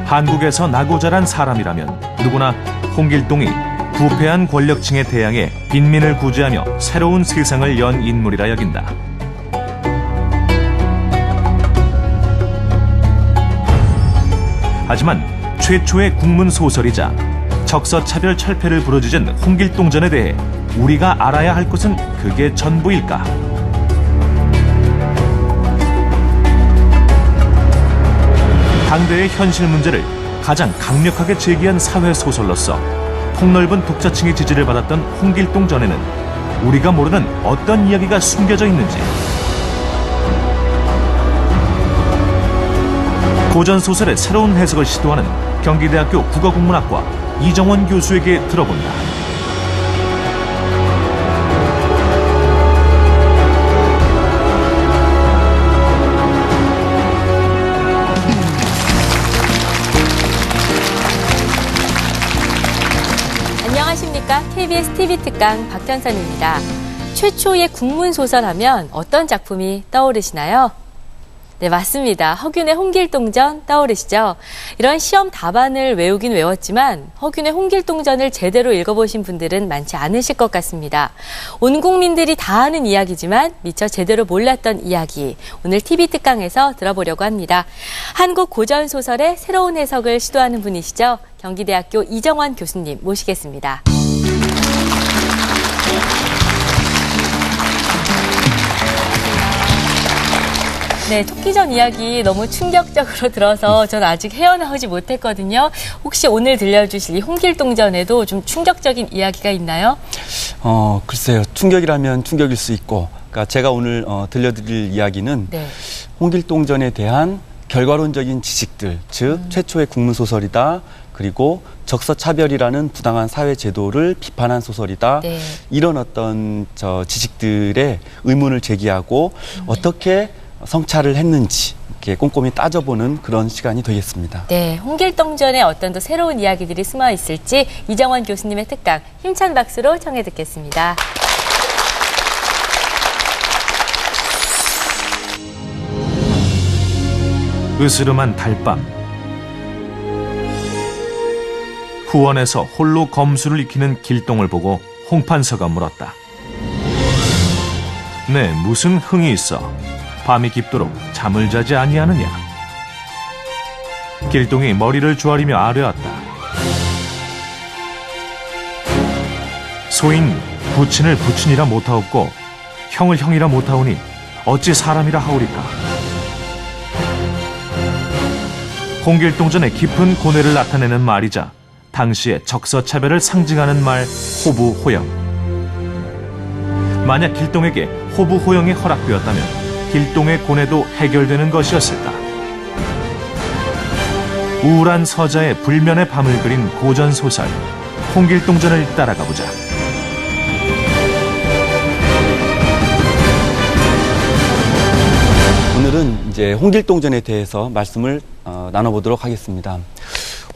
한국에서 나고 자란 사람이라면 누구나 홍길동이 부패한 권력층에 대항해 빈민을 구제하며 새로운 세상을 연 인물이라 여긴다. 하지만 최초의 국문 소설이자 적서차별 철폐를 부르짖은 홍길동전에 대해 우리가 알아야 할 것은 그게 전부일까? 당대의 현실 문제를 가장 강력하게 제기한 사회소설로서 폭넓은 독자층의 지지를 받았던 홍길동전에는 우리가 모르는 어떤 이야기가 숨겨져 있는지, 고전소설의 새로운 해석을 시도하는 경기대학교 국어국문학과 이정원 교수에게 들어본다. 안녕하십니까. KBS TV 특강 박현선입니다. 최초의 국문소설 하면 어떤 작품이 떠오르시나요? 네, 맞습니다. 허균의 홍길동전 떠오르시죠? 이런 시험 답안을 외우긴 외웠지만 허균의 홍길동전을 제대로 읽어보신 분들은 많지 않으실 것 같습니다. 온 국민들이 다 아는 이야기지만 미처 제대로 몰랐던 이야기, 오늘 TV 특강에서 들어보려고 합니다. 한국 고전소설의 새로운 해석을 시도하는 분이시죠? 경기대학교 이정원 교수님 모시겠습니다. 네, 토끼전 이야기 너무 충격적으로 들어서 전 아직 헤어나오지 못했거든요. 혹시 오늘 들려주실 이 홍길동전에도 좀 충격적인 이야기가 있나요? 글쎄요. 충격이라면 충격일 수 있고, 그러니까 제가 오늘 들려드릴 이야기는 네. 홍길동전에 대한 결과론적인 지식들, 즉 최초의 국문소설이다. 그리고 적서차별이라는 부당한 사회제도를 비판한 소설이다. 네. 이런 어떤 지식들의 의문을 제기하고 어떻게 성찰을 했는지 이렇게 꼼꼼히 따져보는 그런 시간이 되겠습니다. 네, 홍길동전에 어떤 더 새로운 이야기들이 숨어 있을지 이정원 교수님의 특강 힘찬 박수로 청해 듣겠습니다. 으스름한 달밤, 후원에서 홀로 검수를 익히는 길동을 보고 홍판서가 물었다. 네, 무슨 흥이 있어? 밤이 깊도록 잠을 자지 아니하느냐? 길동이 머리를 조아리며 아뢰었다. 소인 부친을 부친이라 못하옵고 형을 형이라 못하오니 어찌 사람이라 하오리까? 홍길동전의 깊은 고뇌를 나타내는 말이자 당시의 적서차별을 상징하는 말 호부호영. 만약 길동에게 호부호영이 허락되었다면 길동의 고뇌도 해결되는 것이었을까? 우울한 서자의 불면의 밤을 그린 고전소설 홍길동전을 따라가보자. 오늘은 이제 홍길동전에 대해서 말씀을 나눠보도록 하겠습니다.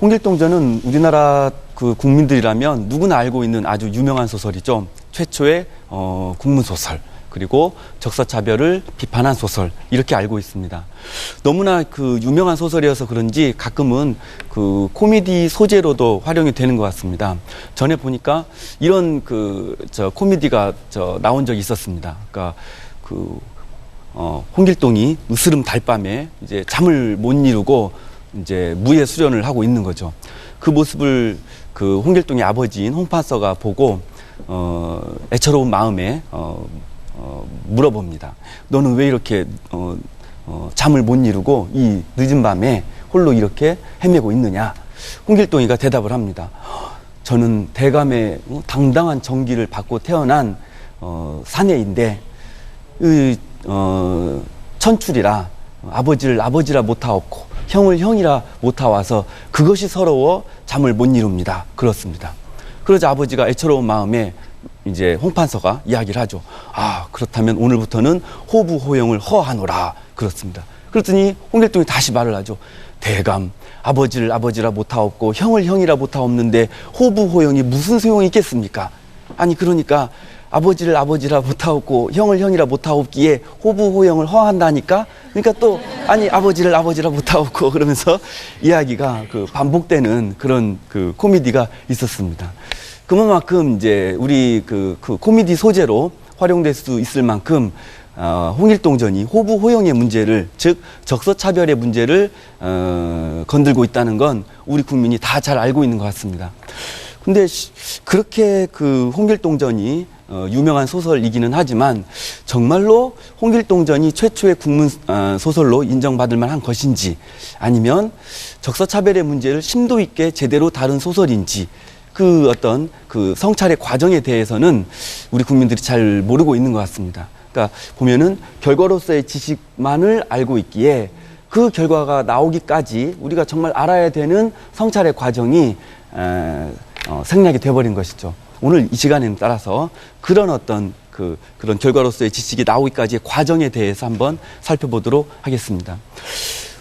홍길동전은 우리나라 그 국민들이라면 누구나 알고 있는 아주 유명한 소설이죠. 최초의 국문소설. 그리고 적서차별을 비판한 소설, 이렇게 알고 있습니다. 너무나 그 유명한 소설이어서 그런지 가끔은 그 코미디 소재로도 활용이 되는 것 같습니다. 전에 보니까 이런 코미디가 나온 적이 있었습니다. 그러니까 홍길동이 으스름 달밤에 이제 잠을 못 이루고 이제 무예 수련을 하고 있는 거죠. 그 모습을 그 홍길동의 아버지인 홍판서가 보고 애처로운 마음에 물어봅니다. 너는 왜 이렇게 잠을 못 이루고 이 늦은 밤에 홀로 이렇게 헤매고 있느냐? 홍길동이가 대답을 합니다. 저는 대감의 당당한 정기를 받고 태어난 사내인데 천출이라 아버지를 아버지라 못하옵고 형을 형이라 못하와서 그것이 서러워 잠을 못 이룹니다. 그렇습니다. 그러자 아버지가 애처로운 마음에 이제 홍판서가 이야기를 하죠. 아, 그렇다면 오늘부터는 호부호영을 허하노라. 그렇습니다. 그랬더니 홍길동이 다시 말을 하죠. 대감, 아버지를 아버지라 못하옵고 형을 형이라 못하옵는데 호부호영이 무슨 소용이 있겠습니까? 아니, 그러니까 아버지를 아버지라 못하옵고 형을 형이라 못하옵기에 호부호형을 허한다니까. 그러니까 또 아니 아버지를 아버지라 못하옵고 그러면서 이야기가 그 반복되는 그런 그 코미디가 있었습니다. 그만큼 이제 우리 그 코미디 소재로 활용될 수 있을 만큼 홍길동전이 호부호형의 문제를, 즉 적서차별의 문제를 건들고 있다는 건 우리 국민이 다 잘 알고 있는 것 같습니다. 근데 그렇게 그 홍길동전이 유명한 소설이기는 하지만 정말로 홍길동전이 최초의 국문 소설로 인정받을 만한 것인지, 아니면 적서차별의 문제를 심도 있게 제대로 다룬 소설인지, 그 어떤 그 성찰의 과정에 대해서는 우리 국민들이 잘 모르고 있는 것 같습니다. 그러니까 보면은 결과로서의 지식만을 알고 있기에 그 결과가 나오기까지 우리가 정말 알아야 되는 성찰의 과정이 생략이 돼버린 것이죠. 오늘 이 시간에는 따라서 그런 어떤 그런 결과로서의 지식이 나오기까지의 과정에 대해서 한번 살펴보도록 하겠습니다.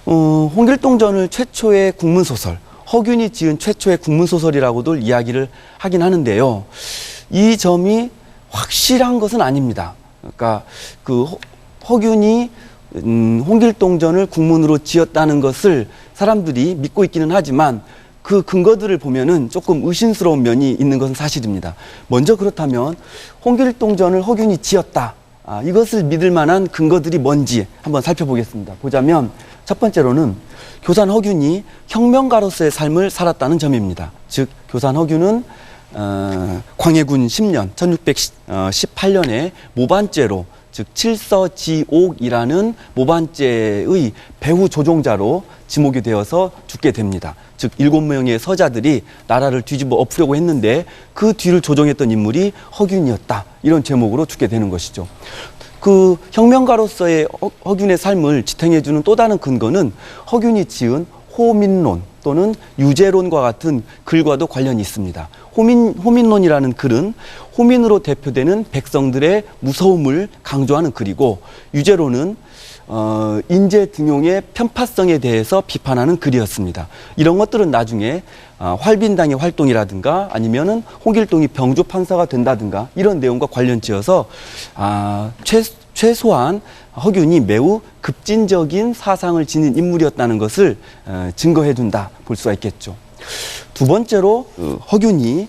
홍길동전을 최초의 국문소설, 허균이 지은 최초의 국문소설이라고도 이야기를 하긴 하는데요. 이 점이 확실한 것은 아닙니다. 그러니까 그 허균이 홍길동전을 국문으로 지었다는 것을 사람들이 믿고 있기는 하지만 그 근거들을 보면은 조금 의심스러운 면이 있는 것은 사실입니다. 먼저 그렇다면 홍길동전을 허균이 지었다. 이것을 믿을 만한 근거들이 뭔지 한번 살펴보겠습니다. 보자면 첫 번째로는 교산 허균이 혁명가로서의 삶을 살았다는 점입니다. 즉 교산 허균은 광해군 10년 1618년에 모반죄로, 즉 칠서지옥이라는 모반죄의 배후 조종자로 지목이 되어서 죽게 됩니다. 즉 7명의 서자들이 나라를 뒤집어 엎으려고 했는데 그 뒤를 조종했던 인물이 허균이었다. 이런 제목으로 죽게 되는 것이죠. 그 혁명가로서의 허균의 삶을 지탱해주는 또 다른 근거는 허균이 지은 호민론 또는 유제론과 같은 글과도 관련이 있습니다. 호민론이라는 글은 호민으로 대표되는 백성들의 무서움을 강조하는 글이고, 유제론은 인재 등용의 편파성에 대해서 비판하는 글이었습니다. 이런 것들은 나중에 활빈당의 활동이라든가 아니면은 홍길동이 병조 판사가 된다든가 이런 내용과 관련지어서 최소한 허균이 매우 급진적인 사상을 지닌 인물이었다는 것을 증거해준다 볼 수가 있겠죠. 두 번째로 허균이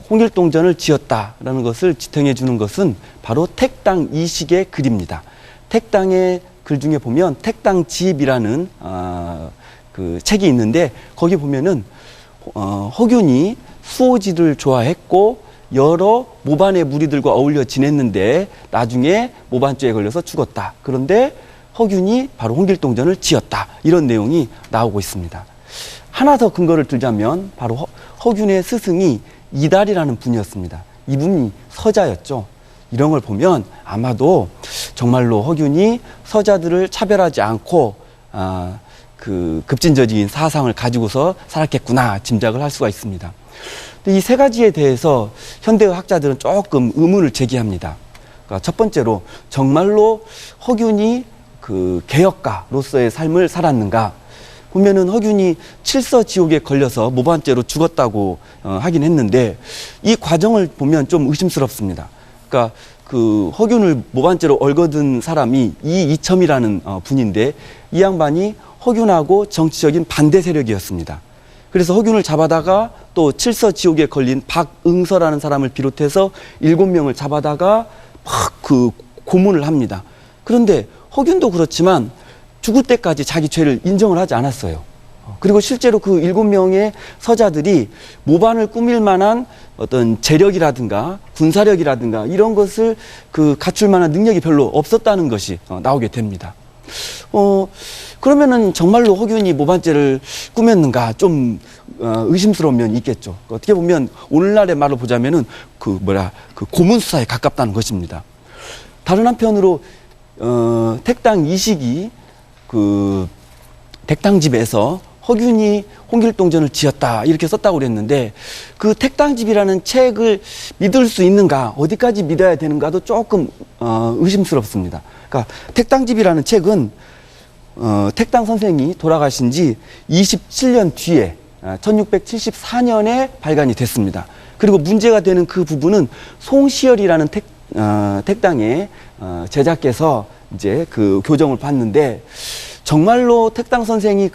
홍길동전을 지었다라는 것을 지탱해주는 것은 바로 택당 이식의 글입니다. 택당의 글 중에 보면 택당지입이라는 그 책이 있는데 거기 보면은 허균이 수호지를 좋아했고 여러 모반의 무리들과 어울려 지냈는데 나중에 모반죄에 걸려서 죽었다. 그런데 허균이 바로 홍길동전을 지었다. 이런 내용이 나오고 있습니다. 하나 더 근거를 들자면 바로 허균의 스승이 이달이라는 분이었습니다. 이분이 서자였죠. 이런 걸 보면 아마도 정말로 허균이 서자들을 차별하지 않고 그 급진적인 사상을 가지고서 살았겠구나 짐작을 할 수가 있습니다. 이 세 가지에 대해서 현대의 학자들은 조금 의문을 제기합니다. 그러니까 첫 번째로 정말로 허균이 그 개혁가로서의 삶을 살았는가? 보면은 허균이 칠서지옥에 걸려서 모반죄로 죽었다고 하긴 했는데 이 과정을 보면 좀 의심스럽습니다. 그러니까 그 허균을 모반죄로 얽어든 사람이 이이첨이라는 분인데 이 양반이 허균하고 정치적인 반대 세력이었습니다. 그래서 허균을 잡아다가 또 칠서지옥에 걸린 박응서라는 사람을 비롯해서 7명을 잡아다가 막 그 고문을 합니다. 그런데 허균도 그렇지만 죽을 때까지 자기 죄를 인정을 하지 않았어요. 그리고 실제로 그 7명의 서자들이 모반을 꾸밀 만한 어떤 재력이라든가 군사력이라든가 이런 것을 그 갖출 만한 능력이 별로 없었다는 것이 나오게 됩니다. 그러면은 정말로 허균이 모반죄를 꾸몄는가 좀 의심스러운 면이 있겠죠. 어떻게 보면 오늘날의 말로 보자면은 그 고문수사에 가깝다는 것입니다. 다른 한편으로 택당 이식이 그 택당집에서 허균이 홍길동전을 지었다 이렇게 썼다고 그랬는데 그 택당집이라는 책을 믿을 수 있는가, 어디까지 믿어야 되는가도 조금 의심스럽습니다. 그러니까 택당집이라는 책은 택당 선생이 돌아가신 지 27년 뒤에 1674년에 발간이 됐습니다. 그리고 문제가 되는 그 부분은 송시열이라는 택당의 제작께서 이제 그 교정을 봤는데 정말로 택당 선생이